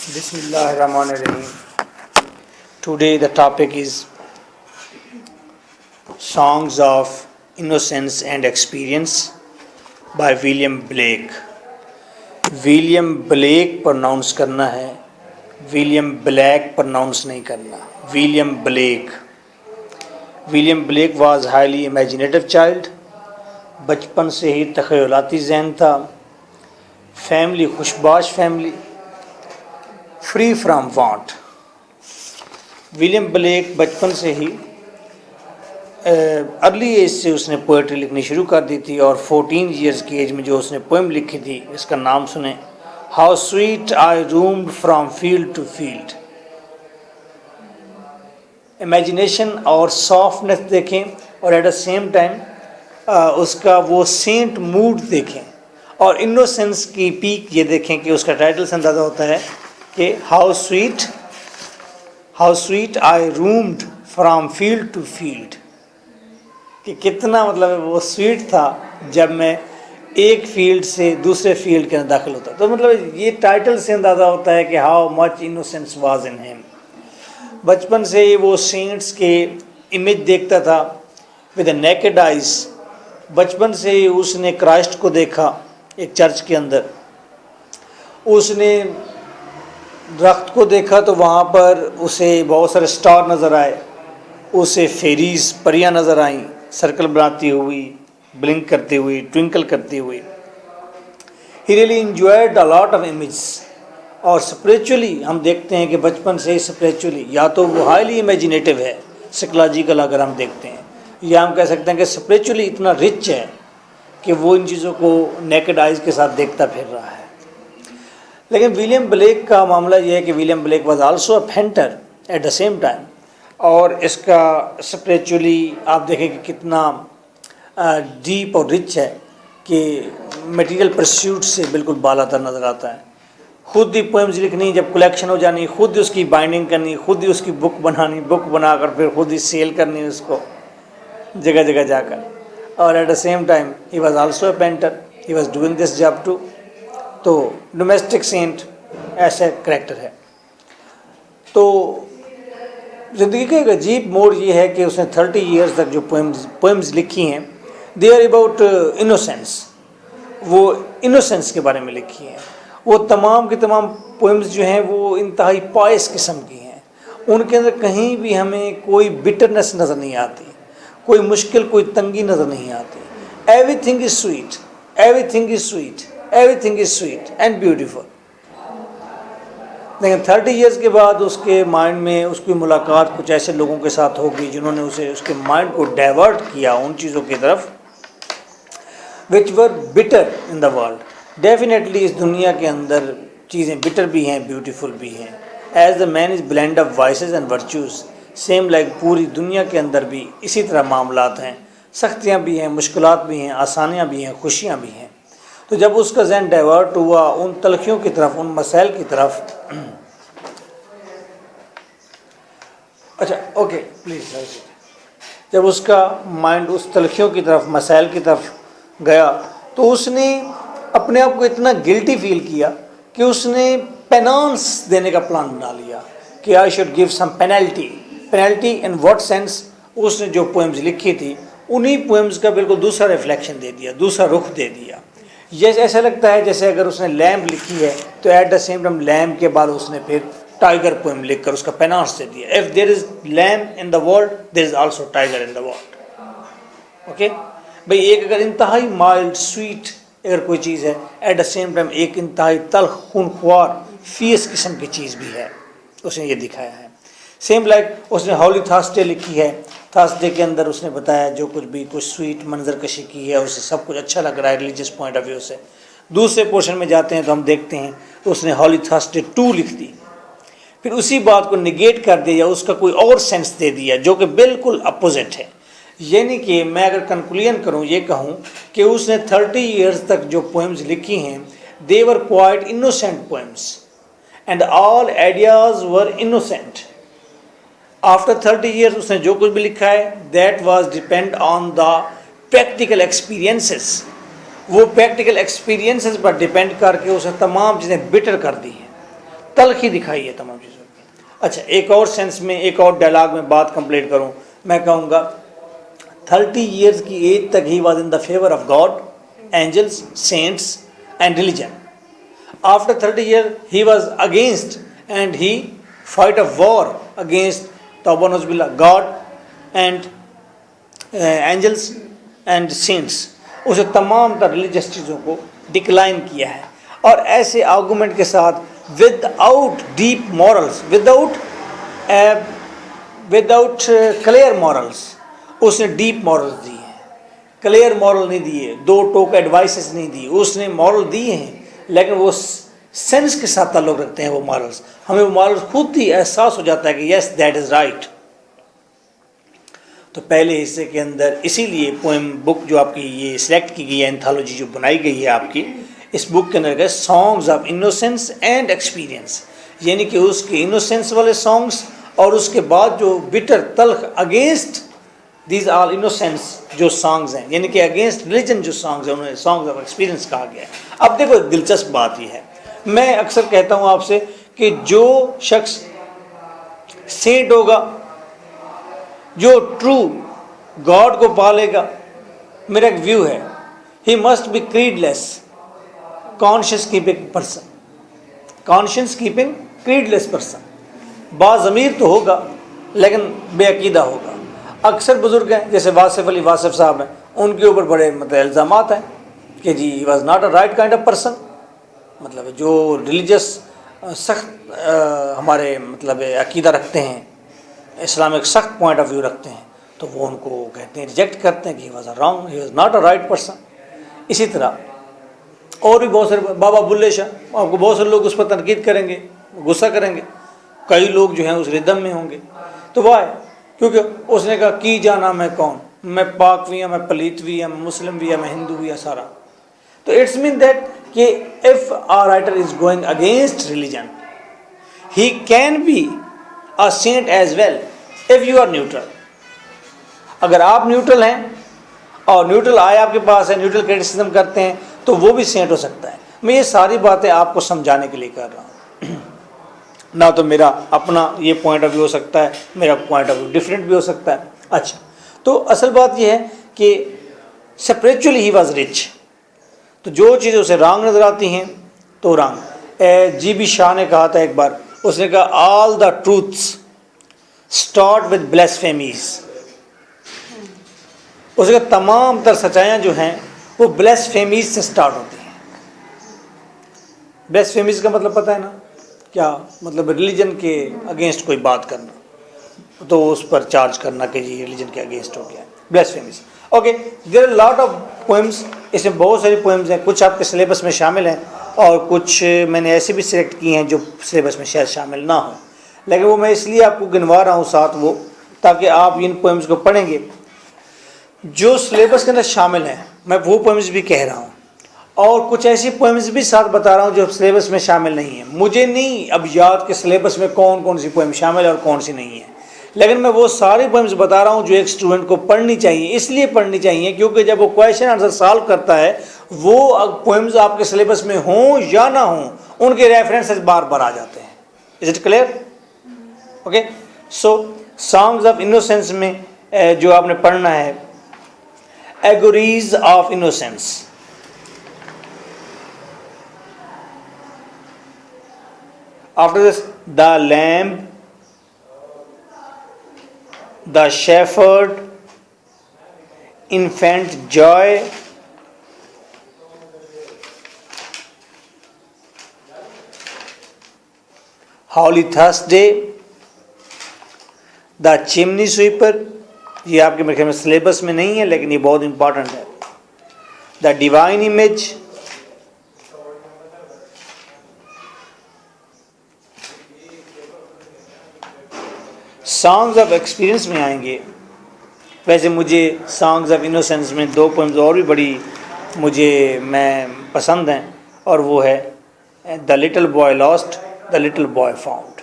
Bismillahirrahmanirrahim. Today the topic is Songs of Innocence and Experience by William Blake. William Blake pronounce کرنا ہے, William Black pronounce نہیں کرنا. William Blake. William Blake was highly imaginative child. بچپن سے ہی تخیلاتی ذہن تھا. فیملی خوشباش family. Free from want. William Blake بچپن سے ہی ارلی ایج سے اس نے پوئٹری لکھنی شروع کر دی تھی, اور 14 ایئرز کی ایج میں جو اس نے پوئم لکھی تھی اس کا نام سنیں, how sweet I roamed from field to field. Imagination اور سافٹنس دیکھیں, اور ایٹ دا سیم ٹائم اس کا وہ سینٹ موڈ دیکھیں, اور انوسینس کی پیک یہ دیکھیں کہ اس کا ٹائٹل سے اندازہ ہوتا ہے کہ how sweet I roamed from field to field, کہ کتنا مطلب وہ سویٹ تھا جب میں ایک فیلڈ سے دوسرے فیلڈ کے اندر داخل ہوتا. تو مطلب یہ ٹائٹل سے اندازہ ہوتا ہے کہ how much innocence was in him. بچپن سے ہی وہ سینٹس کے امیج دیکھتا تھا ود اے نیکڈ آئیز. بچپن سے ہی اس نے کرائسٹ کو دیکھا ایک چرچ کے اندر. اس نے درخت کو دیکھا تو وہاں پر اسے بہت سارے سٹار نظر آئے, اسے فیریز پریاں نظر آئیں, سرکل بناتی ہوئی, بلنک کرتی ہوئی, ٹوئنکل کرتی ہوئی. He really enjoyed a lot of images. اور اسپریچولی ہم دیکھتے ہیں کہ بچپن سے ہی اسپریچولی یا تو وہ ہائیلی امیجنیٹو ہے, سائیکلوجیکل اگر ہم دیکھتے ہیں, یا ہم کہہ سکتے ہیں کہ اسپریچولی اتنا رچ ہے کہ وہ ان چیزوں کو نیکڈ آئیز کے ساتھ دیکھتا پھر رہا ہے. لیکن ولیم بلیک کا معاملہ یہ ہے کہ William Blake was also a painter at the same time, اور اس کا اسپریچولی آپ دیکھیں کہ کتنا ڈیپ اور رچ ہے کہ میٹیریل پرسیوٹ سے بالکل بالا تر نظر آتا ہے. خود ہی پوئمز لکھنی, جب کلیکشن ہو جانی خود ہی اس کی بائنڈنگ کرنی, خود ہی اس کی بک بنانی, بک بنا کر پھر خود ہی سیل کرنی اس کو جگہ جگہ جا کر. اور at the same time he was also a painter, he was doing this job too. تو ڈومیسٹک سینٹ ایسا کریکٹر ہے. تو زندگی کا ایک عجیب موڑ یہ ہے کہ اس نے 30 ایئرز تک جو پوئمز لکھی ہیں دے آر اباؤٹ انوسینس. وہ انوسینس کے بارے میں لکھی ہیں. وہ تمام کے تمام پوئمز جو ہیں وہ انتہائی پائس قسم کی ہیں. ان کے اندر کہیں بھی ہمیں کوئی بٹرنس نظر نہیں آتی, کوئی مشکل, کوئی تنگی نظر نہیں آتی. Everything is sweet, everything is sweet, everything is sweet and beautiful. لیکن 30 ایئرس کے بعد اس کے مائنڈ میں اس کی ملاقات کچھ ایسے لوگوں کے ساتھ ہوگی جنہوں نے اس کے مائنڈ کو ڈائیورٹ کیا ان چیزوں کی طرف which were better in the world. Definitely اس دنیا کے اندر چیزیں بٹر بھی ہیں, بیوٹیفل بھی ہیں. As the man is blend of voices and virtues, same like پوری دنیا کے اندر بھی اسی طرح معاملات ہیں. سختیاں بھی ہیں, مشکلات بھی ہیں, آسانیاں بھی ہیں, خوشیاں بھی ہیں. تو جب اس کا ذہن ڈائیورٹ ہوا ان تلخیوں کی طرف, ان مسائل کی طرف, اچھا اوکے پلیز, جب اس کا مائنڈ اس تلخیوں کی طرف, مسائل کی طرف گیا تو اس نے اپنے آپ کو اتنا گلٹی فیل کیا کہ اس نے پینانس دینے کا پلان بنا لیا کہ I should give some penalty. Penalty in what sense? اس نے جو پوئمز لکھی تھی انہی پوئمز کا بالکل دوسرا ریفلیکشن دے دیا, دوسرا رخ دے دیا. یہ ایسا لگتا ہے جیسے اگر اس نے لیمب لکھی ہے تو at the same time lamb کے بعد اس نے پھر ٹائیگر پوئم لکھ کر اس کا پینانس دے دیا. If there is lamb in the world there is also tiger in the world. Okay بھئی, ایک اگر انتہائی مائلڈ سویٹ اگر کوئی چیز ہے, ایٹ دا سیم ٹائم ایک انتہائی تلخ, خونخوار, فیس قسم کی چیز بھی ہے. اس نے یہ دکھایا ہے. سیم لائک اس نے ہولی تھرسڈے لکھی ہے. تھرسڈے کے اندر اس نے بتایا جو کچھ بھی کچھ سویٹ منظر کشی کی ہے, اسے سب کچھ اچھا لگ رہا ہے ریلیجیس پوائنٹ آف ویو سے. دوسرے پورشن میں جاتے ہیں تو ہم دیکھتے ہیں اس نے ہولی تھرسڈے 2 لکھ دی, پھر اسی بات کو نگیٹ کر دیا, اس کا کوئی اور سینس دے دیا جو کہ بالکل اپوزٹ ہے. یعنی کہ میں اگر کنکلوژن کروں, یہ کہوں کہ اس نے 30 ایئرز تک جو پوئمز لکھی ہیں they were quite innocent poems and all ideas were innocent. After 30 years اس نے جو کچھ بھی لکھا ہے that was depend on the practical experiences. وہ پریکٹیکل ایکسپیرینسز پر ڈپینڈ کر کے اسے تمام چیزیں بٹر کر دی ہیں, تلخی دکھائی ہے تمام چیزوں کی. اچھا ایک اور سینس میں ایک اور ڈائلاگ میں بات کمپلیٹ کروں, میں کہوں گا 30 ایئرس کی ایج تک he was in the favour of God, angels, saints and religion. After 30 years he was against and he fight a war against توبہ نعوذ باللہ God and angels and saints. اسے تمام تر ریلیجس چیزوں کو ڈکلائن کیا ہے, اور ایسے آرگومنٹ کے ساتھ without deep morals, without clear morals, اس نے ڈیپ مورلس دی ہیں, کلیئر مورل نہیں دیے, دو ٹوک ایڈوائسز نہیں دی, اس نے مورل دیے ہیں لیکن وہ سینس کے ساتھ تعلق رکھتے ہیں. وہ مورلس ہمیں وہ مورلس خود ہی احساس ہو جاتا ہے کہ یس دیٹ از رائٹ. تو پہلے حصے کے اندر اسی لیے پوئم بک جو آپ کی یہ سلیکٹ کی گئی ہے, انتھالوجی جو بنائی گئی ہے آپ کی, اس بک کے اندر Songs of Innocence and Experience, یعنی کہ اس کے انوسینس والے سانگس اور اس کے بعد جو بٹر تلخ اگینسٹ دیز آل انوسینس جو سانگز ہیں, یعنی کہ اگینسٹ ریلیجن جو سانگز ہیں, انہیں سانگز آف ایکسپیرینس کہا گیا ہے. اب دیکھو ایک دلچسپ بات یہ ہے, میں اکثر کہتا ہوں آپ سے کہ جو شخص سینٹ ہوگا, جو ٹرو گاڈ کو پالے گا, میرا ایک ویو ہے, he must be creedless conscious keeping person. Conscious keeping creedless person, باضمیر تو ہوگا لیکن بے عقیدہ ہوگا. اکثر بزرگ ہیں جیسے واصف علی واصف صاحب ہیں, ان کے اوپر بڑے الزامات ہیں کہ جی he was not a right kind of person, مطلب جو ریلیجس سخت ہمارے مطلب عقیدہ رکھتے ہیں, اسلامک سخت پوائنٹ آف ویو رکھتے ہیں, تو وہ ان کو کہتے ہیں, ریجیکٹ کرتے ہیں کہ he was a wrong, he was not a right person. اسی طرح اور بھی بہت سارے, بابا بلے شاہ, آپ کو بہت سارے لوگ اس پر تنقید کریں گے, غصہ کریں گے, کئی لوگ جو ہیں اس ردم میں ہوں گے. تو وہ ہے کیونکہ اس نے کہا کی جانا میں کون, میں پاک بھی ہوں, میں پلیت بھی ہوں, میں مسلم بھی ہوں, میں ہندو بھی ہوں, سارا. تو اٹس مین دیٹ کہ if a writer is going against religion, he can be a saint as well if you are neutral. اگر آپ نیوٹرل ہیں اور نیوٹرل آئے آپ کے پاس ہے, نیوٹرل کریٹیسزم کرتے ہیں, تو وہ بھی سینٹ ہو سکتا ہے. میں یہ ساری باتیں آپ کو سمجھانے کے لیے کر رہا ہوں. نہ تو میرا اپنا یہ پوائنٹ آف ویو ہو سکتا ہے, میرا پوائنٹ آف ویو ڈفرینٹ بھی ہو سکتا ہے. اچھا, تو اصل بات یہ ہے کہ اسپریچولی ہی واز رچ. تو جو چیزیں اسے رانگ نظر آتی ہیں تو رانگ. جی بی شاہ نے کہا تھا ایک بار, اس نے کہا آل دا ٹروتھس اسٹارٹ ود بلیسفیمیز. اس نے کہا تمام تر سچائیاں جو ہیں وہ بلیسفیمیز سے اسٹارٹ ہوتی ہیں. بلیسفیمیز کا مطلب پتہ ہے نا کیا مطلب؟ ریلیجن کے اگینسٹ کوئی بات کرنا, تو اس پر چارج کرنا کہ جی ریلیجن کے اگینسٹ ہو گیا, blasphemies. Okay, there are lot of poems, اس میں بہت ساری پوئمز ہیں, کچھ آپ کے سلیبس میں شامل ہیں اور کچھ میں نے ایسے بھی سلیکٹ کی ہیں جو سلیبس میں شاید شامل نہ ہوں, لیکن وہ میں اس لیے آپ کو گنوا رہا ہوں ساتھ وہ, تاکہ آپ ان پوئمز کو پڑھیں گے جو سلیبس کے اندر شامل ہیں. میں وہ پوئمز بھی کہہ رہا ہوں اور کچھ ایسی پوئمز بھی ساتھ بتا رہا ہوں جو سلیبس میں شامل نہیں ہیں. مجھے نہیں اب یاد کہ سلیبس میں کون کون سی پوئم شامل ہے اور کون سی نہیں ہے, لیکن میں وہ ساری پوئمز بتا رہا ہوں جو ایک اسٹوڈنٹ کو پڑھنی چاہیے. اس لیے پڑھنی چاہیے کیونکہ جب وہ کویشچن آنسر سالو کرتا ہے, وہ پوئمز آپ کے سلیبس میں ہوں یا نہ ہوں, ان کے ریفرنسز بار بار آ جاتے ہیں. Is it clear? Okay, so Songs of Innocence میں جو آپ نے پڑھنا ہے, allegories of innocence. After this, the lamb, the shepherd, infant joy, Holy Thursday, the chimney sweeper. یہ آپ کے میرے خیال میں سلیبس میں نہیں ہے لیکن یہ بہت امپورٹنٹ ہے. The divine image, songs of experience میں آئیں گے. ویسے مجھے سانگز آف انوسینس میں دو پوئمز اور بھی بڑی میں پسند ہیں, اور وہ ہے the little boy last, the little boy found.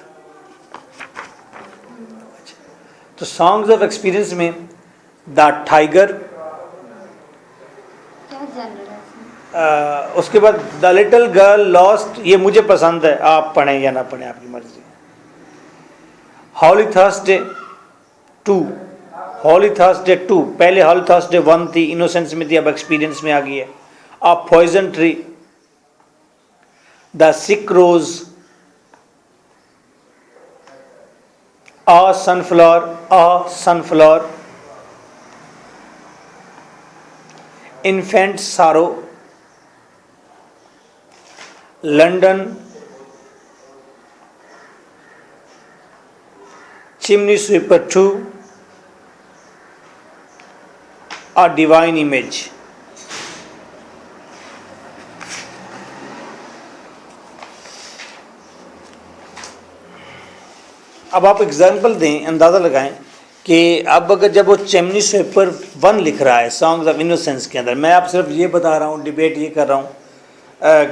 تو سانگز آف ایکسپیرینس میں دا ٹائیگر, اس کے بعد دا لٹل گرل لاسٹ، یہ مجھے پسند ہے، آپ پڑھیں یا نہ پڑھیں آپ کی مرضی. ہولی تھرسڈے 2، ہولی تھرسڈے 2، پہلے ہولی تھرسڈے 1 تھی، انوسینس میں تھی، اب ایکسپیرینس میں آ گئی ہے. آ پوائزن ٹری، دا سک روز، آ سن فلاور، انفینٹ سارو، لنڈن، چمنی سویپر 2، آ ڈیوائن امیج. اب آپ اگزامپل دیں، اندازہ لگائیں کہ اب اگر جب وہ چمنی سویپر 1 لکھ رہا ہے سانگز آف انوسینس کے اندر، میں آپ صرف یہ بتا رہا ہوں، ڈیبیٹ یہ کر رہا ہوں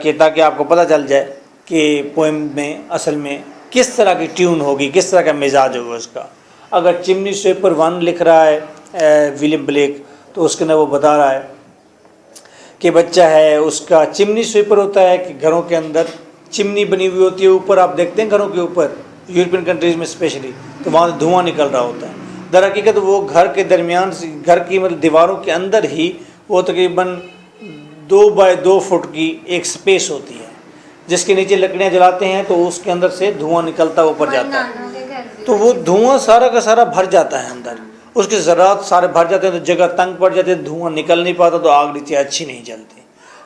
کہ تاکہ آپ کو پتہ چل جائے کہ پوئم میں اصل میں کس طرح کی ٹیون ہوگی، کس طرح کا مزاج ہوگا اس کا. اگر چمنی سویپر 1 لکھ رہا ہے ولیم بلیک، تو اس کے اندر وہ بتا رہا ہے کہ بچہ ہے، اس کا چمنی سویپر ہوتا ہے کہ گھروں کے اندر چمنی بنی ہوئی ہوتی ہے، اوپر آپ دیکھتے ہیں گھروں کے اوپر، یورپین کنٹریز میں اسپیشلی، تو وہاں سے دھواں نکل رہا ہوتا ہے. در حقیقت وہ گھر کے درمیان سے، گھر کی مطلب دیواروں کے اندر ہی وہ تقریباً 2 بائی 2 فٹ کی ایک سپیس ہوتی ہے، جس کے نیچے لکڑیاں جلاتے ہیں تو اس کے اندر سے دھواں نکلتا ہے، اوپر جاتا ہے، تو وہ دھواں سارا کا سارا بھر جاتا ہے اندر، اس کے ذرات سارے بھر جاتے ہیں، تو جگہ تنگ پڑ جاتی ہے، دھواں نکل نہیں پاتا، تو آگ نیچے اچھی نہیں جلتی.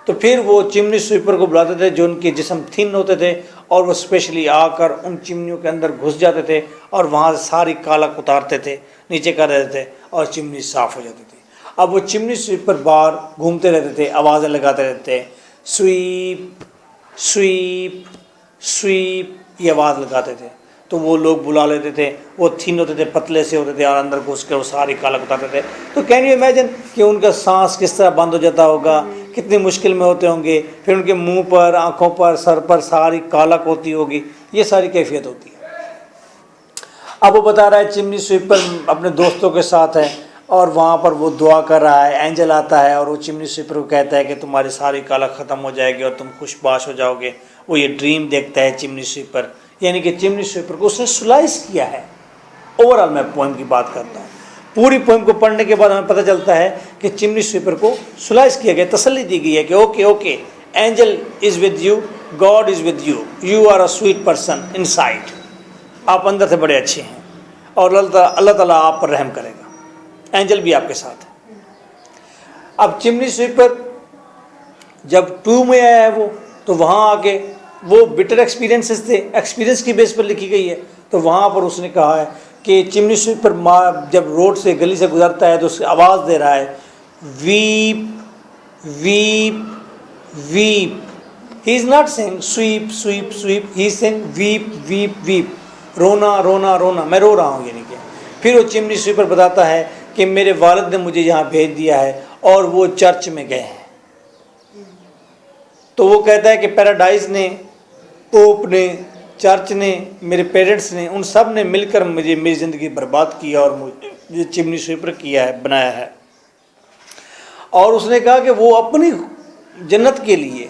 تو پھر وہ چمنی سویپر کو بلاتے تھے جو ان کے جسم تھن ہوتے تھے، اور وہ اسپیشلی آ کر ان چمنیوں کے اندر گھس جاتے تھے اور وہاں سے ساری کالک اتارتے تھے، نیچے کر دیتے تھے، اور چمنی صاف ہو جاتی تھی. اب وہ چمنی سویپر باہر گھومتے رہتے تھے، آوازیں لگاتے رہتے تھے، سویپ سویپ سویپ، یہ آواز لگاتے تھے. تو وہ لوگ بلا لیتے تھے، وہ تھن ہوتے تھے، پتلے سے ہوتے تھے، اور اندر گھس کر وہ ساری کالک اتارتے تھے. تو کین یو امیجن کہ ان کا سانس کس طرح بند ہو جاتا ہوگا، کتنی مشکل میں ہوتے ہوں گے، پھر ان کے منہ پر، آنکھوں پر، سر پر ساری کالک ہوتی ہوگی، یہ ساری کیفیت ہوتی ہے. اب وہ بتا رہا ہے چمنی سویپر اپنے دوستوں کے ساتھ ہے، اور وہاں پر وہ دعا کر رہا ہے، اینجل آتا ہے اور وہ چمنی سویپر کو کہتا ہے کہ تمہاری ساری کالک ختم ہو جائے گی اور تم خوش باش ہو جاؤ گے. وہ یہ ڈریم دیکھتا ہے چمنی سویپر، یعنی کہ چمنی سویپر کو اس نے سلائس کیا ہے. اوور آل میں پوئم کی بات کرتا ہوں، پوری پوئم کو پڑھنے کے بعد ہمیں پتہ چلتا ہے کہ چمنی سویپر کو سلائس کیا گیا، تسلی دی گئی ہے کہ okay okay, angel is with you, God is with you, you are a sweet person inside, آپ اندر سے بڑے اچھے ہیں، اور اللہ تعالیٰ آپ پر رحم کرے گا، اینجل بھی آپ کے ساتھ ہے. اب چمنی سویپر جب 2 میں آیا ہے وہ، تو وہاں آ کے وہ بٹر ایکسپیرینسز تھے، ایکسپیرینس کی بیس پر لکھی گئی ہے. تو وہاں پر اس نے کہا ہے کہ چمنی سویپر جب روڈ سے، گلی سے گزرتا ہے تو اس کی آواز دے رہا ہے، weep weep weep. He is not saying sweep sweep sweep, he is saying weep weep weep, رونا رونا رونا، میں رو رہا ہوں. یعنی کہ پھر وہ چمنی سویپر بتاتا ہے کہ میرے والد نے مجھے یہاں بھیج دیا ہے، اور وہ چرچ میں گئے ہیں. تو وہ کہتا ہے کہ پیراڈائز نے، پوپ نے، چرچ نے، میرے پیرنٹس نے، ان سب نے مل کر مجھے میری زندگی برباد کیا اور مجھے چمنی سویپر کیا ہے، بنایا ہے. اور اس نے کہا کہ وہ اپنی جنت کے لیے،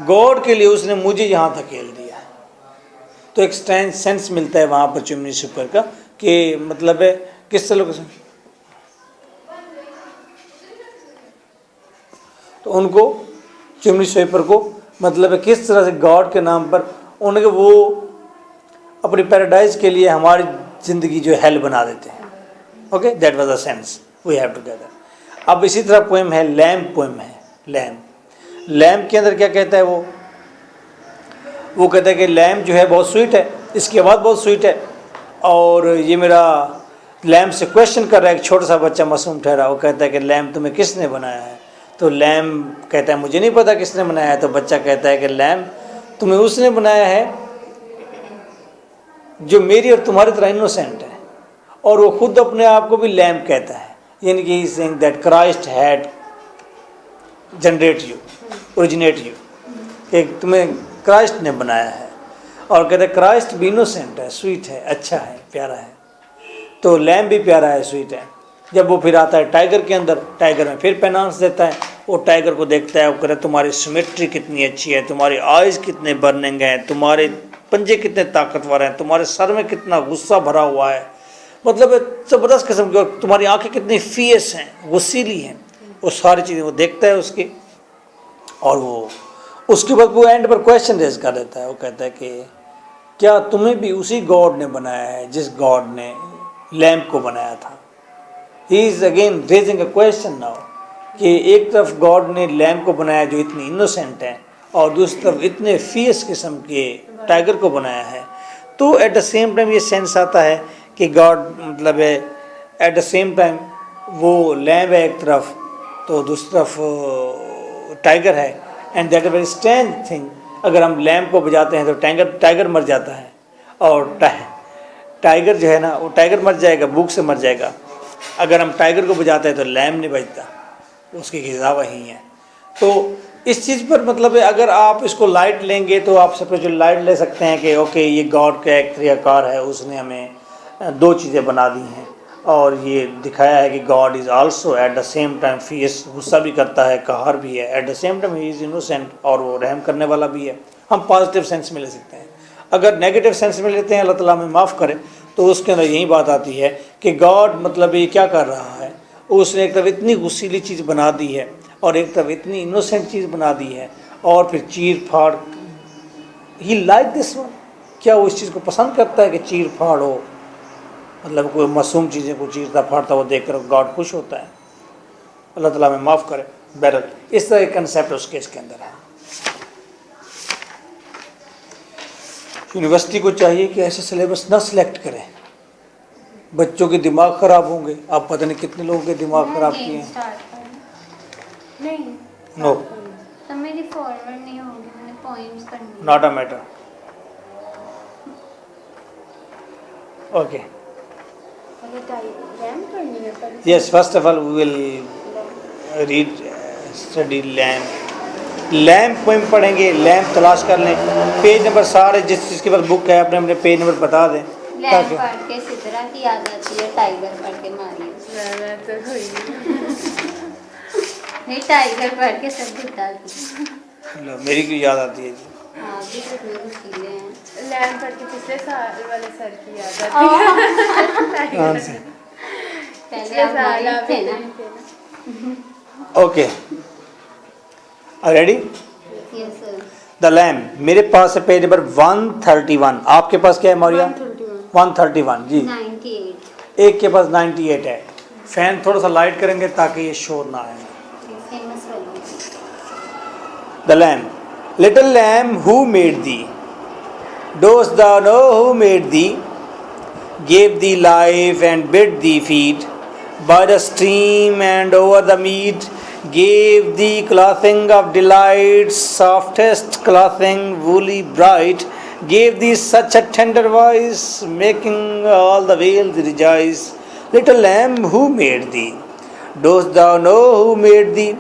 گاڈ کے لیے اس نے مجھے یہاں دھکیل دیا ہے. تو ایک سینس ملتا ہے وہاں پر چمنی سویپر کا، کہ مطلب ہے کس طرح سے تو ان کو چمنی سویپر کو مطلب ہے کس طرح سے گاڈ کے نام پر ان کے وہ اپنی پیراڈائز کے لیے ہماری زندگی جو ہیل بنا دیتے ہیں. Okay, that was a sense we have together. اب اسی طرح پوئم ہے لیمپ، پوئم ہے لیمپ کے اندر کیا کہتا ہے وہ کہتا ہے کہ لیمپ جو ہے بہت سویٹ ہے، اس کی آواز بہت سویٹ ہے، اور یہ میرا لیمپ سے کویشچن کر رہا ہے. ایک چھوٹا سا بچہ معصوم ٹھہرا، وہ کہتا ہے کہ لیمپ تمہیں کس نے بنایا ہے؟ تو لیمپ کہتا ہے مجھے نہیں پتا کس نے بنایا ہے. تو بچہ کہتا ہے کہ لیمپ تمہیں اس نے بنایا ہے جو میری اور تمہاری طرح انوسینٹ ہے، اور وہ خود اپنے آپ کو بھی لیمپ کہتا ہے. یعنی کہ saying that Christ had generate you, originate you, کہ تمہیں کرائسٹ نے بنایا ہے. اور کہتا ہے کرائسٹ بھی انوسینٹ ہے، سویٹ ہے، اچھا ہے، پیارا ہے. تو لیمپ بھی پیارا ہے، سویٹ ہے. جب وہ پھر آتا ہے ٹائیگر کے اندر، ٹائیگر میں پھر پینانس دیتا ہے، وہ ٹائگر کو دیکھتا ہے، وہ کہتا ہے تمہاری سیمیٹری کتنی اچھی ہے، تمہاری آئز کتنے برننگ ہیں، تمہارے پنجے کتنے طاقتور ہیں، تمہارے سر میں کتنا غصہ بھرا ہوا ہے، مطلب زبردست قسم کی، اور تمہاری آنکھیں کتنی فیس ہیں، غصیلی ہیں، وہ ساری چیزیں وہ دیکھتا ہے اس کی، اور وہ اس کے بعد وہ اینڈ پر کویشچن ریز کر دیتا ہے، وہ کہتا ہے کہ کیا تمہیں بھی اسی گاڈ نے بنایا ہے جس گاڈ نے لیمپ کو بنایا تھا؟ He is again raising a question now, کہ ایک طرف گاڈ نے لیمپ کو بنایا جو اتنی انوسینٹ ہے، اور دوسری طرف اتنے فیس قسم کے ٹائگر کو بنایا ہے، تو ایٹ دا سیم ٹائم یہ سینس آتا ہے کہ گاڈ مطلب ہے ایٹ دا سیم ٹائم وہ لیمپ ہے ایک طرف، تو دوسری طرف ٹائگر ہے، and that a very strange thing, اگر ہم لیمپ کو بجاتے ہیں تو ٹائگر مر جاتا ہے، اور ٹائگر جو ہے نا وہ ٹائگر مر جائے گا، بھوک سے مر جائے گا، اگر ہم ٹائگر کو بجاتے ہیں تو لیمپ نہیں بجتا، اس کی غذا وہی ہے۔ تو اس چیز پر مطلب ہے اگر آپ اس کو لائٹ لیں گے تو آپ اسپریچول لائٹ لے سکتے ہیں کہ اوکے یہ گاڈ کا ایک طریقہ کار ہے، اس نے ہمیں دو چیزیں بنا دی ہیں، اور یہ دکھایا ہے کہ God is also at the same time fierce, غصہ بھی کرتا ہے، قہار بھی ہے، at the same time he is innocent, اور وہ رحم کرنے والا بھی ہے۔ ہم پازیٹیو سینس میں لے سکتے ہیں، اگر نیگیٹو سینس میں لیتے ہیں اللہ تعالیٰ ہمیں معاف کرے، تو اس کے اندر یہی بات آتی ہے کہ گاڈ مطلب یہ کیا کر رہا ہے، اس نے ایک طرف اتنی غصیلی چیز بنا دی ہے اور ایک طرف اتنی انوسینٹ چیز بنا دی ہے، اور پھر چیر پھاڑ، ہی لائک دس ون، کیا وہ اس چیز کو پسند کرتا ہے کہ چیر پھاڑ ہو، مطلب کوئی معصوم چیزیں کو چیرتا پھاڑتا وہ دیکھ کر گاڈ خوش ہوتا ہے؟ اللہ تعالیٰ ہمیں معاف کرے۔ بہرحال اس طرح ایک کنسیپٹ اس کیس کے اندر ہے۔ یونیورسٹی کو چاہیے کہ ایسے سلیبس نہ سلیکٹ کریں، بچوں کے دماغ خراب ہوں گے، آپ پتہ نہیں کتنے لوگوں کے دماغ خراب کیے ہیں۔ نہیں نو، تو میری فارورڈ نہیں ہوگی، میں نے پوئمز کرنی، not a matter, okay, yes, first of all we will read study lamb poem پڑھیں گے، لیمپ تلاش کر لیں، پیج نمبر سارے جس کے پاس بک ہے اپنے اپنے پیج نمبر بتا دیں، لیمپ پڑھ کے سترہ کی یاد آتی ہے، ٹائگر پڑھ کے ماریوس، نہیں ٹائگر پڑھ کے سب بتا دی، میری کی یاد آتی ہے جی، ہاں بھی تو دو رسیلے ہیں، لیمپ پڑھ کے پچھلے سال والے سر کی یاد آتی ہے، پہلے آپ مارے تھے نا، اوکے، ریڈی؟ یس سر، دا لیمپ، میرے پاس ہے پیج نمبر 131، آپ کے پاس کیا ہے موریا؟ 131 جی، 98، ایک کے پاس 98 ہے، فین تھوڑا سا لائٹ کریں گے تاکہ یہ شور نہ آئے۔ فیمس والا، The lamb, little lamb, who made thee? Dost thou know who made thee? Gave thee life and bid thee feed by the stream and over the mead. Gave thee clothing of delight, softest clothing, woolly bright. Gave thee such a tender voice, making all the world rejoice. Little lamb, who made thee? Dost thou know who made thee?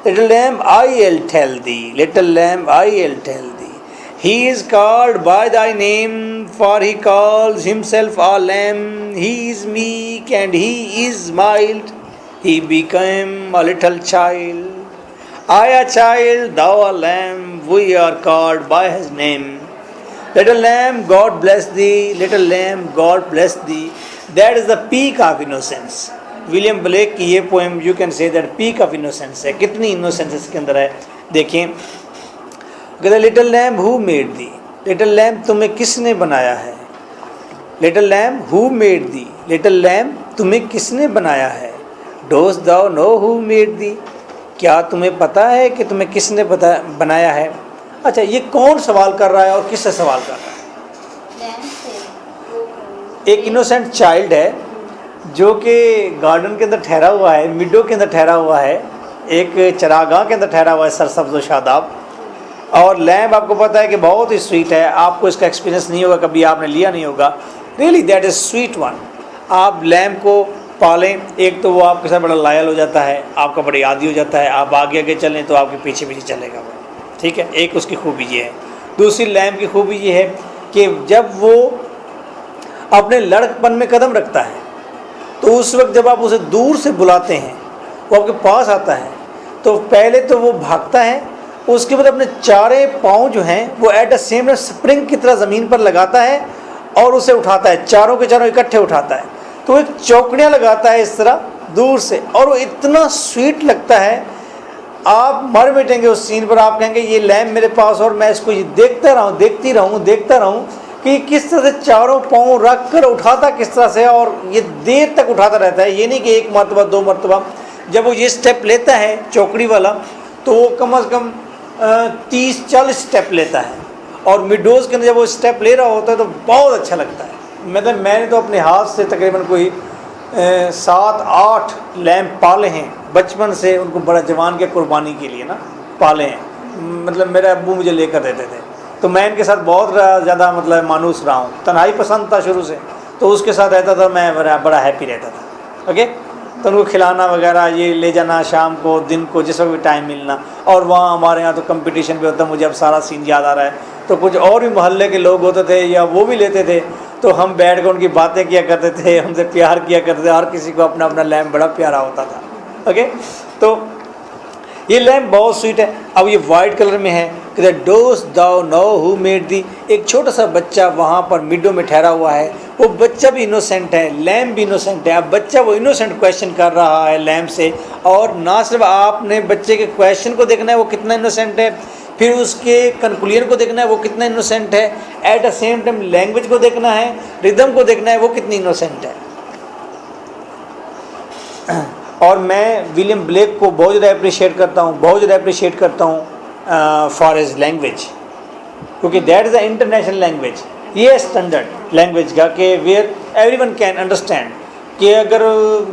Little lamb, I'll tell thee. Little lamb, I'll tell thee. He is called by thy name, for he calls himself a lamb. He is meek and he is mild. He became a little child. I a child, thou a lamb. We are called by his name. Little lamb, God bless thee. Little lamb, God bless thee. That is the peak of innocence. William Blake کی یہ poem you can say that peak of innocence ہے، کتنی innocence اس کے اندر ہے، دیکھیں کہتے ہیں little lamb who made the, little lamb تمہیں کس نے بنایا ہے، little lamb who made the, little lamb تمہیں کس نے بنایا ہے، ڈوز داؤ نو ہو میڈ دی، کیا تمہیں پتہ ہے کہ تمہیں کس نے بنایا ہے۔ اچھا یہ کون سوال کر رہا ہے اور کس سے سوال کر رہا ہے؟ ایک انوسینٹ چائلڈ ہے جو کہ گارڈن کے اندر ٹھہرا ہوا ہے، میڈو کے اندر ٹھہرا ہوا ہے، ایک چراگاہ کے اندر ٹھہرا ہوا ہے سرسبز و شاداب، اور لیمب آپ کو پتہ ہے کہ بہت ہی سویٹ ہے، آپ کو اس کا ایکسپیرینس نہیں ہوگا، کبھی آپ نے لیا نہیں ہوگا، really that is sweet one. آپ لیمب کو پالیں، ایک تو وہ آپ کے ساتھ بڑا لائل ہو جاتا ہے، آپ کا بڑا عادی ہو جاتا ہے، آپ آگے آگے چلیں تو آپ کے پیچھے پیچھے چلے گا وہ، ٹھیک ہے، ایک اس کی خوبی یہ ہے۔ دوسری لیمب کی خوبی یہ ہے کہ جب وہ اپنے لڑک پن میں قدم رکھتا ہے تو اس وقت جب آپ اسے دور سے بلاتے ہیں وہ آپ کے پاس آتا ہے، تو پہلے تو وہ بھاگتا ہے، اس کے بعد اپنے چارے پاؤں جو ہیں وہ ایٹ اے سیم اسپرنگ کی طرح زمین پر لگاتا ہے اور اسے اٹھاتا ہے، چاروں کے چاروں اکٹھے اٹھاتا ہے، تو ایک چوکڑیاں لگاتا ہے اس طرح دور سے، اور وہ اتنا سویٹ لگتا ہے، آپ مر بیٹھیں گے اس سین پر، آپ کہیں گے یہ لیمب میرے پاس اور میں اس کو یہ دیکھتا رہوں کہ یہ کس طرح سے چاروں پاؤں رکھ کر اٹھاتا کس طرح سے، اور یہ دیر تک اٹھاتا رہتا ہے، یہ نہیں کہ ایک مرتبہ 2 مرتبہ، جب وہ یہ سٹیپ لیتا ہے چوکڑی والا تو وہ کم از کم 30-40 سٹیپ لیتا ہے، اور میڈوز کے اندر جب وہ سٹیپ لے رہا ہوتا ہے تو بہت اچھا لگتا ہے۔ مطلب میں نے تو اپنے ہاتھ سے تقریباً کوئی 7-8 لیمب پالے ہیں بچپن سے، ان کو بڑا جوان کے قربانی کے لیے نا پالے ہیں، مطلب میرے ابو مجھے لے کر دیتے تھے، تو میں ان کے ساتھ بہت زیادہ مطلب مانوس رہا ہوں، تنہائی پسند تھا شروع سے، تو اس کے ساتھ رہتا تھا میں، بڑا ہیپی رہتا تھا، اوکے۔ تو ان کو کھلانا وغیرہ، یہ لے جانا شام کو دن کو جس وقت بھی ٹائم ملنا، اور وہاں ہمارے یہاں تو کمپٹیشن بھی ہوتا، مجھے اب سارا سین یاد آ رہا ہے، تو کچھ اور بھی محلے کے لوگ ہوتے تھے یا وہ بھی لیتے تھے، تو ہم بیٹھ کر ان کی باتیں کیا کرتے تھے، ہم سے پیار کیا کرتے تھے، ہر کسی کو اپنا اپنا لیمب بڑا پیارا ہوتا تھا، اوکے۔ تو یہ لیمب بہت سویٹ ہے۔ اب یہ وائٹ کلر میں ہے کہ ڈوسٹ thou know who made thee، ایک چھوٹا سا بچہ وہاں پر میڈو میں ٹھہرا ہوا ہے، وہ بچہ بھی انوسینٹ ہے، لیمب بھی انوسینٹ ہے، اب بچہ وہ انوسینٹ کویشچن کر رہا ہے لیمب سے، اور نہ صرف آپ نے بچے کے کویشچن کو دیکھنا ہے وہ کتنا انوسینٹ ہے، پھر اس کے کنکلوژن کو دیکھنا ہے وہ کتنا انوسینٹ ہے، at a same time language کو دیکھنا ہے، ردم کو دیکھنا ہے وہ کتنی انوسینٹ ہے۔ اور میں ولیم بلیک کو بہت زیادہ اپریشیٹ کرتا ہوں فار ہز لینگویج، کیونکہ that is a international language, یہ اسٹینڈرڈ لینگویج کا کہ where every one can understand, کہ اگر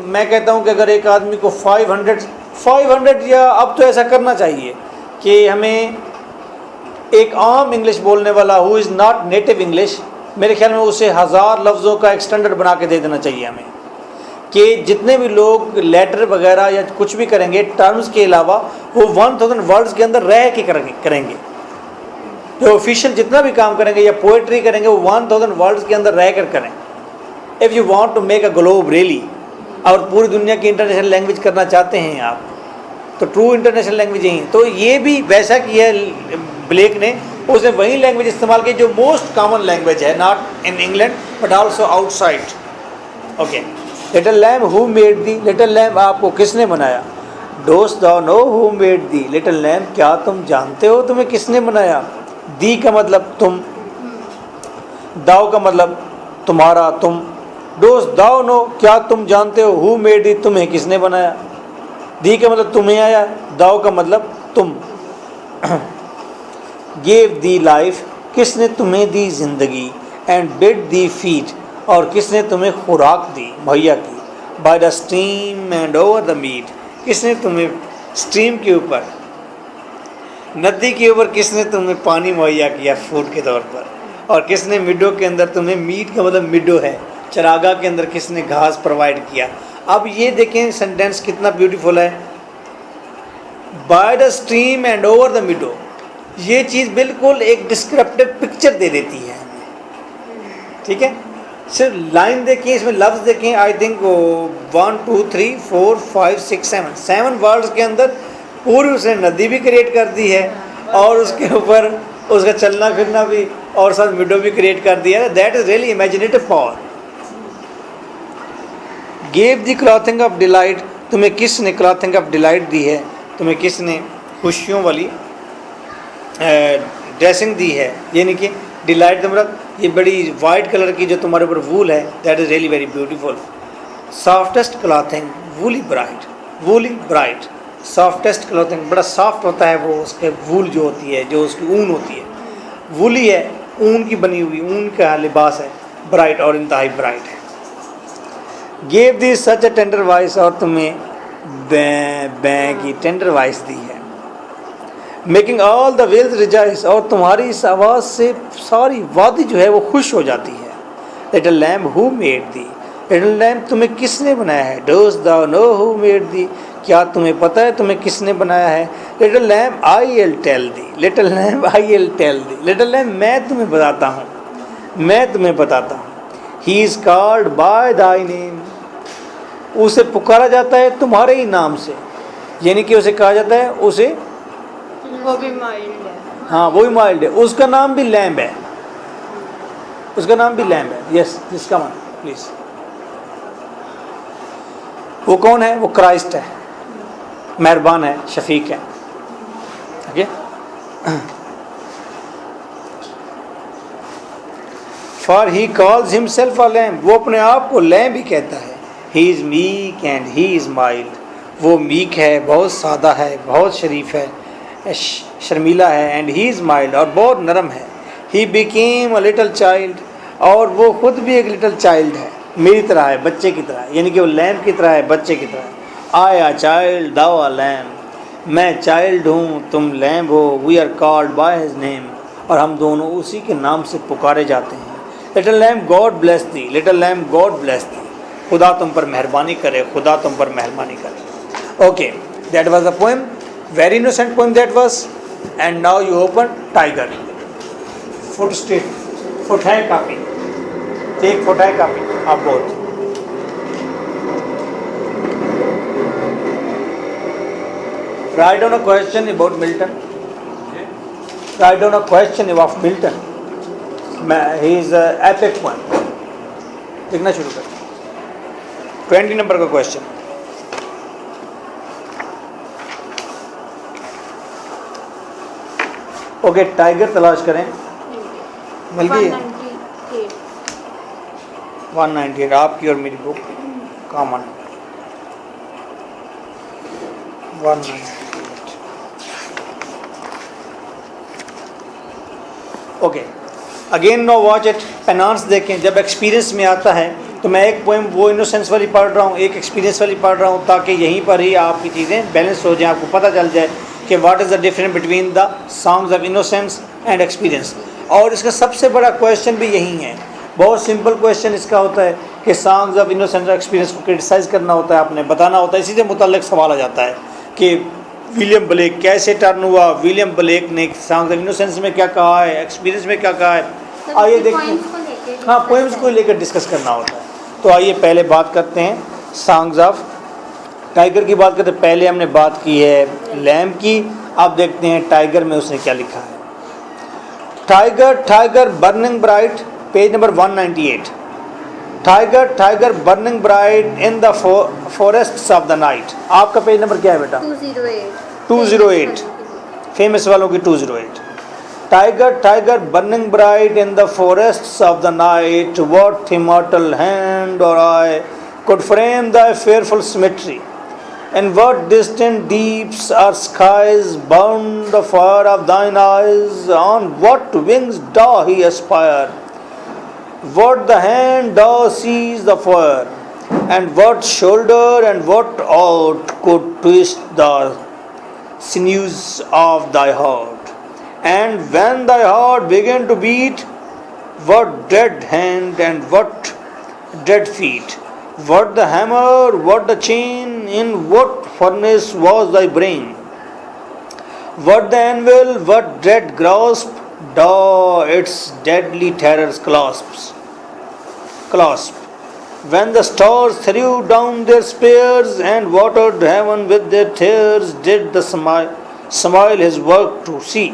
میں کہتا ہوں کہ اگر ایک آدمی کو 500 یا اب تو ایسا کرنا چاہیے کہ ہمیں ایک عام انگلش بولنے والا ہو از ناٹ نیٹو انگلش، میرے خیال میں اسے 1000 لفظوں کا ایک اسٹینڈرڈ بنا کے دے دینا چاہیے ہمیں، کہ جتنے بھی لوگ لیٹر وغیرہ یا کچھ بھی کریں گے ٹرمز کے علاوہ وہ 1000 ورڈز کے اندر رہ کے کریں گے، جو آفیشیل جتنا بھی کام کریں گے یا پوئٹری کریں گے وہ 1000 ورڈز کے اندر رہ کر کریں۔ If you want to make a globe rally, اور پوری دنیا کی انٹرنیشنل لینگویج کرنا چاہتے ہیں آپ، تو ٹرو انٹرنیشنل لینگویج یہی، تو یہ بھی ویسا کیا ہے بلیک نے، اس نے وہی لینگویج استعمال کی جو موسٹ کامن لینگویج ہے، not in England but also out side, okay. Little lamb who made the, little lamb آپ کو کس نے بنایا، ڈوسٹ thou know who made thee، little lamb کیا تم جانتے ہو تمہیں کس نے بنایا، دی کا مطلب تم، داؤ کا مطلب تمہارا تم، ڈوسٹ thou know کیا تم جانتے ہو، who made thee تمہیں کس نے بنایا، دی کا مطلب تمہیں آیا، داؤ کا مطلب تم، gave thee life کس نے تمہیں دی زندگی، and bid thee feed اور کس نے تمہیں خوراک دی مہیا کی، by the stream and over the mead کس نے تمہیں اسٹریم کے اوپر، ندی کے اوپر کس نے تمہیں پانی مہیا کیا فوڈ کے طور پر، اور کس نے میڈو کے اندر تمہیں، میٹ کا مطلب میڈو ہے، چراگاہ کے اندر کس نے گھاس پرووائڈ کیا۔ اب یہ دیکھیں سینٹینس کتنا بیوٹیفل ہے، by the stream and over the meadow, یہ چیز بالکل ایک ڈسکرپٹیو پکچر دے دیتی ہے ہمیں، ٹھیک ہے۔ صرف لائن دیکھیں، اس میں لفظ دیکھیں، آئی تھنک 1 2 3 4 5 6 7 ورڈز کے اندر پوری اس نے ندی بھی کریٹ کر دی ہے، اور اس کے اوپر اس کا چلنا پھرنا بھی، اور ساتھ میڈو بھی کریٹ کر دیا ہے۔ That is really imaginative power. Give the clothing of delight, تمہیں کس نے کلاتھنگ آف ڈیلائٹ دی ہے، تمہیں کس نے خوشیوں والی ڈریسنگ دی ہے، یعنی کہ ڈیلائٹ کا مطلب یہ بڑی وائٹ کلر کی جو تمہارے اوپر وول ہے، that is really very beautiful. Softest clothing woolly bright, softest clothing بڑا سافٹ ہوتا ہے وہ، اس کے وول جو ہوتی ہے، جو اس کی اون ہوتی ہے وولی ہے، اون کی بنی ہوئی، اون کا لباس ہے، برائٹ اور انتہائی برائٹ ہے۔ Gave thee such a tender voice, اور تمہیں بیں کی ٹینڈر وائس دی ہے۔ میکنگ آل دا ویلز ریجائز، اور تمہاری اس آواز سے ساری وادی جو ہے وہ خوش ہو جاتی ہے۔ Little lamb who made the, little lamb تمہیں کس نے بنایا ہے، ڈوسٹ thou know who made thee کیا تمہیں پتہ ہے تمہیں کس نے بنایا ہے، little lamb I will tell thee, little lamb I will tell thee, little lamb میں تمہیں بتاتا ہوں، he is called by thy name، اسے پکارا جاتا ہے تمہارے ہی نام سے، یعنی کہ اسے کہا جاتا ہے اسے وہ بھی مائلڈ ہے. ہاں وہی مائلڈ ہے. اس کا نام بھی لیمب ہے, اس کا نام بھی لیمب ہے. یس جس کا مان پلیز. وہ کون ہے؟ وہ کرائسٹ ہے, مہربان ہے, شفیق ہے. Okay. For he calls himself a lamb, وہ اپنے آپ کو لیمب ہی کہتا ہے. He is meek and he is mild, وہ میک ہے, بہت سادہ ہے, بہت شریف ہے, شرمیلا ہے. اینڈ ہی از مائلڈ, اور بہت نرم ہے. He became a little child, اور وہ خود بھی ایک لٹل چائلڈ ہے, میری طرح ہے, بچے کی طرح, یعنی کہ وہ لیمب کی طرح ہے, بچے کی طرح ہے. آئی اے چائلڈ داؤ اے لیمب, میں چائلڈ ہوں تم لیمب ہو. We are called by his name, اور ہم دونوں اسی کے نام سے پکارے جاتے ہیں. لٹل لیمب گاڈ بلیس دی, لٹل لیمب گاڈ بلیس دی, خدا تم پر مہربانی کرے, خدا تم پر مہربانی کرے. Okay, that was a poem, very innocent poem that was. And now you open tiger. فٹ اسٹیٹ, فٹ ہے کاپی, ایک فٹ ہے کاپی, آپ بہت. Write down a question about Milton. Write down a question of Milton. He is an epic poem. لکھنا شروع کر. 20 نمبر کا کوشچن. اوکے, ٹائیگر تلاش کریں. مل گئی 198, آپ کی اور میری book common. 198. Okay, again now watch it. Penance دیکھیں. جب ایکسپیرینس میں آتا ہے تو میں ایک پوئم وہ انوسینس والی پڑھ رہا ہوں, ایک ایکسپیرینس والی پڑھ رہا ہوں, تاکہ یہیں پر ہی آپ کی چیزیں بیلنس ہو جائیں, آپ کو پتہ چل جائے کہ what is the difference between the songs of Innocence and experience. اور اس کا سب سے بڑا کویشچن بھی یہی ہے. بہت سمپل کویشچن اس کا ہوتا ہے کہ سانگز آف انوسینس اور ایکسپیرینس کو کرٹیسائز کرنا ہوتا ہے, آپ نے بتانا ہوتا ہے. اسی سے متعلق سوال آ جاتا ہے کہ ولیم بلیک کیسے ٹرن ہوا, ولیم بلیک نے سانگز آف انوسینس میں کیا کہا ہے, ایکسپیرینس میں کیا کہا ہے. آئیے دیکھتے ہیں. ہاں, پوئمس کو لے کر ڈسکس کرنا ہوتا ہے. تو آئیے پہلے بات کرتے ہیں سانگز آف ٹائیگر کی بات کرتے ہیں. پہلے ہم نے بات کی ہے لیمب کی, اب دیکھتے ہیں ٹائیگر میں اس نے کیا لکھا ہے. Tiger tiger burning bright, page number 198. Tiger tiger burning bright in the forests of the night. آپ کا پیج نمبر کیا ہے بیٹا؟ 208. فیمس والوں کی 208. Tiger, tiger, burning bright in the forests of the night, what immortal hand or eye could frame thy fearful symmetry? In what distant deeps or skies bound the fire of thine eyes? On what wings doth he aspire? What the hand doth seize the fire? And what shoulder and what out could twist the sinews of thy heart? And when thy heart began to beat, what dread hand and what dread feet? What the hammer, what the chain, in what furnace was thy brain? What the anvil, what dread grasp, doth its deadly terrors clasp? When the stars threw down their spears and watered heaven with their tears, did the smile his work to see?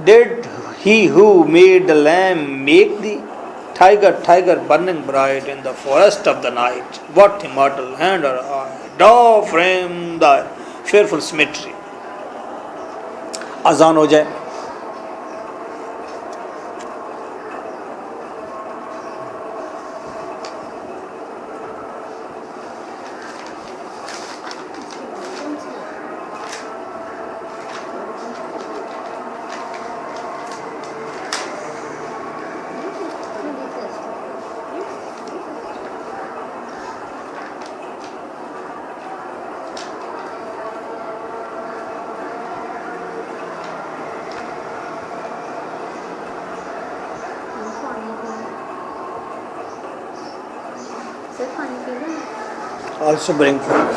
Did he who made the lamb make thee? Tiger, tiger, burning bright in the forest of the night, what immortal hand or eye doth frame thy fearful symmetry? اذان ہو جائے. Also bring food.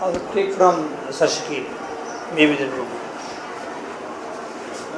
I will take from Sir Shakil, maybe the room.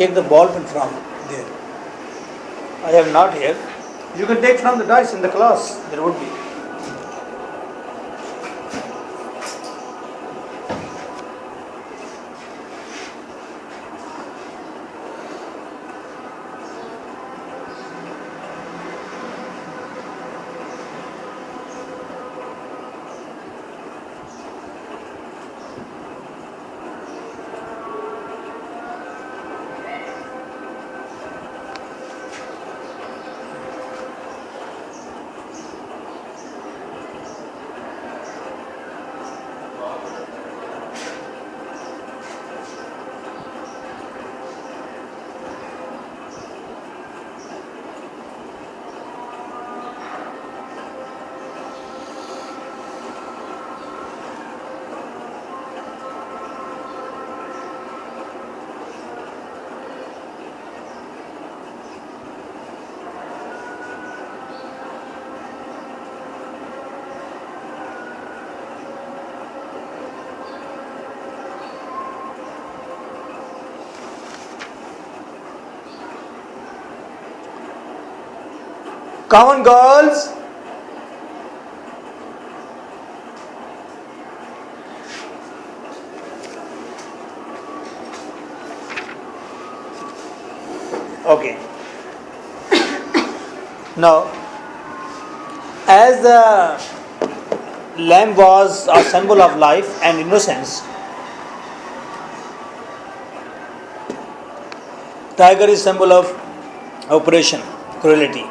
take the ball pen from there. I have not here. You can take from the dice in the class. There would be. Come on, girls. Okay. Now, as the lamb was a symbol of life and innocence, tiger is symbol of oppression, cruelty.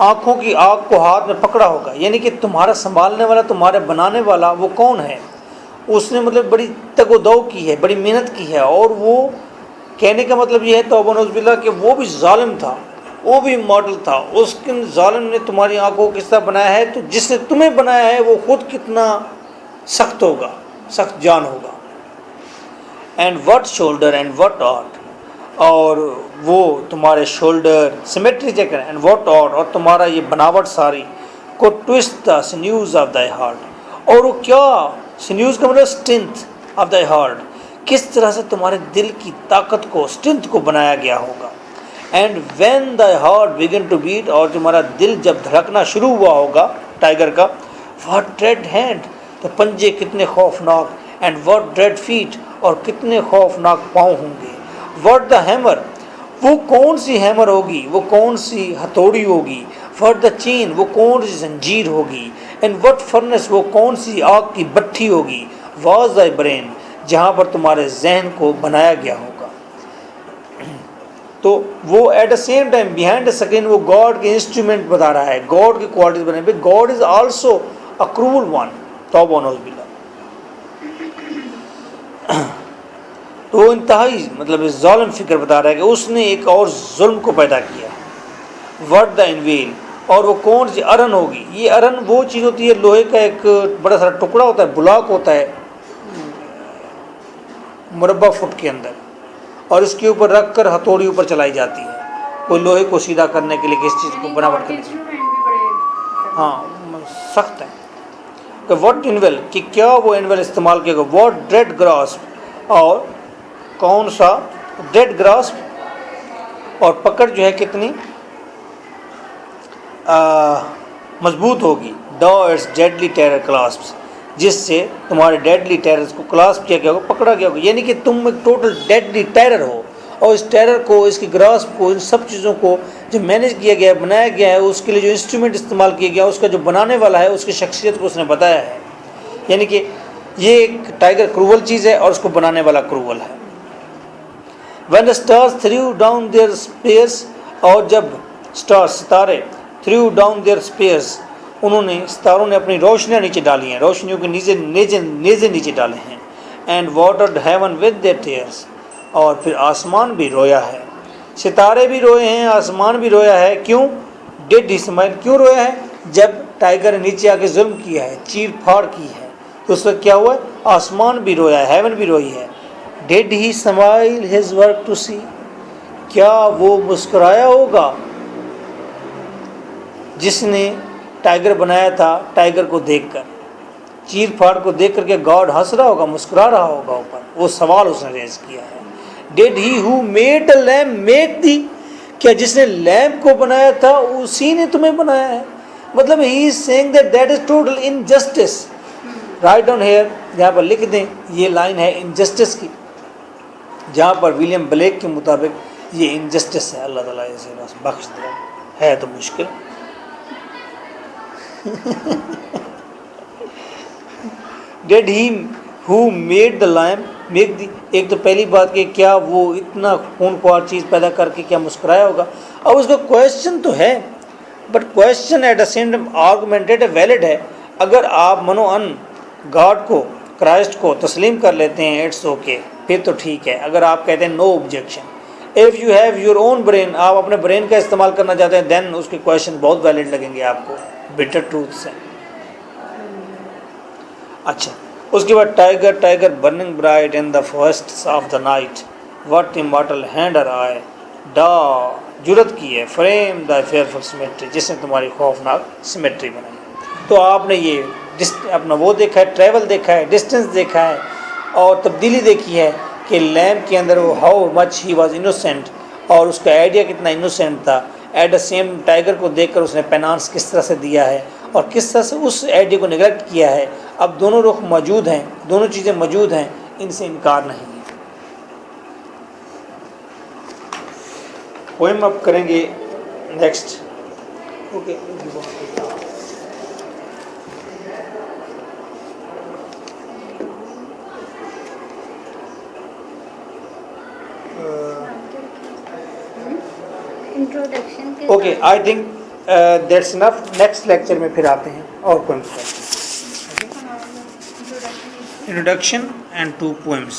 آنکھوں کی آگ کو ہاتھ میں پکڑا ہوگا، یعنی کہ تمہارا سنبھالنے والا، تمہارے بنانے والا وہ کون ہے؟ اس نے مطلب بڑی تگ و دو کی ہے، بڑی محنت کی ہے، اور وہ کہنے کا مطلب یہ ہے توبہ نعوذ باللہ کہ وہ بھی ظالم تھا، وہ بھی ماڈل تھا، اس کے ظالم نے تمہاری آنکھوں کو کس طرح بنایا ہے، تو جس نے تمہیں بنایا ہے وہ خود کتنا سخت ہوگا، سخت جان ہوگا. And what shoulder and what art, اور وہ تمہارے شولڈر سیمیٹری چیک کریں، اینڈ واٹ اور تمہارا یہ بناوٹ ساری کو twist the sinews of the heart, اور وہ کیا سنیوز کا مطلب اسٹرینتھ آف دا ہارٹ، کس طرح سے تمہارے دل کی طاقت کو، اسٹرینتھ کو بنایا گیا ہوگا. And when the heart began to beat, اور تمہارا دل جب دھڑکنا شروع ہوا ہوگا ٹائیگر کا، واٹ ڈریڈ ہینڈ، تو پنجے کتنے خوفناک، اینڈ واٹ ڈریڈ فیٹ، اور کتنے خوفناک پاؤں ہوں گے. واٹ دا ہیمر، وہ کون سی ہیمر ہوگی، وہ کون سی ہتھوڑی ہوگی. واٹ دا چین، وہ کون سی زنجیر ہوگی. اینڈ وٹ فرنس، وہ کون سی آگ کی بٹھی ہوگی. واز دا برین، جہاں پر تمہارے ذہن کو بنایا گیا ہوگا. تو وہ at the same time behind the screen وہ گاڈ کے انسٹرومنٹ بتا رہا ہے، گاڈ کی کوالٹیز بنے پہ. God is also a cruel one, توبہ نعوذ باللہ. تو وہ انتہائی مطلب ظالم فکر بتا رہا ہے کہ اس نے ایک اور ظلم کو پیدا کیا. وٹ دا انویل، اور وہ کون سی ارن ہوگی. یہ ارن وہ چیز ہوتی ہے، لوہے کا ایک بڑا سارا ٹکڑا ہوتا ہے، بلاک ہوتا ہے مربع فٹ کے اندر، اور اس کے اوپر رکھ کر ہتھوڑی اوپر چلائی جاتی ہے، کوئی لوہے کو سیدھا کرنے کے لیے، کس چیز کو بناوٹ کرنے کے لیے. ہاں سخت ہے. کہ واٹ انویل، کہ کیا وہ انویل استعمال کیا گیا. واٹ ڈریڈ گراسپ، اور کون سا ڈیڈ گراسپ، اور پکڑ جو ہے کتنی مضبوط ہوگی. ڈا اٹس ڈیڈلی ٹیرر کلاسپس، جس سے تمہارے ڈیڈلی ٹیررز کو کلاسپ کیا گیا ہوگا، پکڑا گیا ہوگا. یعنی کہ تم ایک ٹوٹل ڈیڈلی ٹیرر ہو، اور اس ٹیرر کو، اس کی گراسپ کو، ان سب چیزوں کو جو مینیج کیا گیا ہے، بنایا گیا ہے، اس کے لیے جو انسٹرومنٹ استعمال کیا گیا، اس کا جو بنانے والا ہے، اس کی شخصیت کو اس نے بتایا ہے. یعنی کہ یہ ایک ٹائیگر کروول چیز ہے، اور اس کو بنانے والا کروول ہے. when the stars threw down their spears، اور جب stars ستارے threw down their spears، انہوں نے ستاروں نے اپنی روشنیاں نیچے ڈالی ہیں، روشنیوں کے نیزے نیچے ڈالے ہیں. and watered heaven with their tears، اور پھر آسمان بھی رویا ہے، ستارے بھی روئے ہیں، آسمان بھی رویا ہے. کیوں؟ ڈیڈ اسماعیل، کیوں رویا ہے؟ جب ٹائیگر نے نیچے آ کے ظلم کیا ہے، چیر پھاڑ کی ہے، تو اس وقت کیا ہوا ہے؟ آسمان بھی رویا ہے، ہیون بھی روئی ہے. Did he smile his work to see, کیا وہ مسکرایا ہوگا جس نے ٹائیگر بنایا تھا، ٹائیگر کو دیکھ کر، چیر پھاڑ کو دیکھ کر کے گاڈ ہنس رہا ہوگا، مسکرا رہا ہوگا اوپر. وہ سوال اس نے ریز کیا ہے. Did he who made a lamp make the, کیا جس نے لیمپ کو بنایا تھا اسی نے تمہیں بنایا ہے. مطلب he is seeing that is total injustice. Write down here, جہاں پر لکھ دیں، یہ لائن ہے انجسٹس کی، جہاں پر ولیم بلیک کے مطابق یہ انجسٹس ہے. اللہ تعالیٰ اسے بس بخش دے، ہے تو مشکل. Did he who made the lamp make the, ایک تو پہلی بات کہ کیا وہ اتنا خون خوار چیز پیدا کر کے کیا مسکرایا ہوگا. اب اس کا کویشچن تو ہے، but question at a same time argumented valid ہے. اگر آپ منو ان گاڈ کو، کرائسٹ کو تسلیم کر لیتے ہیں، اٹس اوکے، پھر تو ٹھیک ہے. اگر آپ کہتے ہیں no objection, if you have your own brain, آپ اپنے برین کا استعمال کرنا چاہتے ہیں، دین اس کے کویشچن بہت ویلڈ لگیں گے آپ کو، بٹر ٹروتھ سے. اچھا، اس کے بعد tiger burning bright in the forests of the night, what immortal hand or eye ڈا، جرت کی ہے، فریم دا فیئرفل سیمیٹری، جس نے تمہاری خوفناک سیمیٹری بنائی. تو آپ نے یہ اپنا وہ دیکھا ہے، ٹریول دیکھا ہے، ڈسٹینس دیکھا ہے، اور تبدیلی دیکھی ہے کہ لیمپ کے اندر وہ how much he was innocent, اور اس کا آئیڈیا کتنا انوسینٹ تھا. ایٹ دا سیم ٹائیگر کو دیکھ کر اس نے پینانس کس طرح سے دیا ہے، اور کس طرح سے اس آئیڈیا کو نگلیکٹ کیا ہے. اب دونوں رخ موجود ہیں، دونوں چیزیں موجود ہیں، ان سے انکار نہیں ہے. پوئم اب کریں گے نیکسٹ. اوکے، انٹروڈکشن کے okay. I think that's enough. Next lecture میں پھر آتے ہیں اور پوئمس پڑھتے ہیں. Introduction and 2 poems.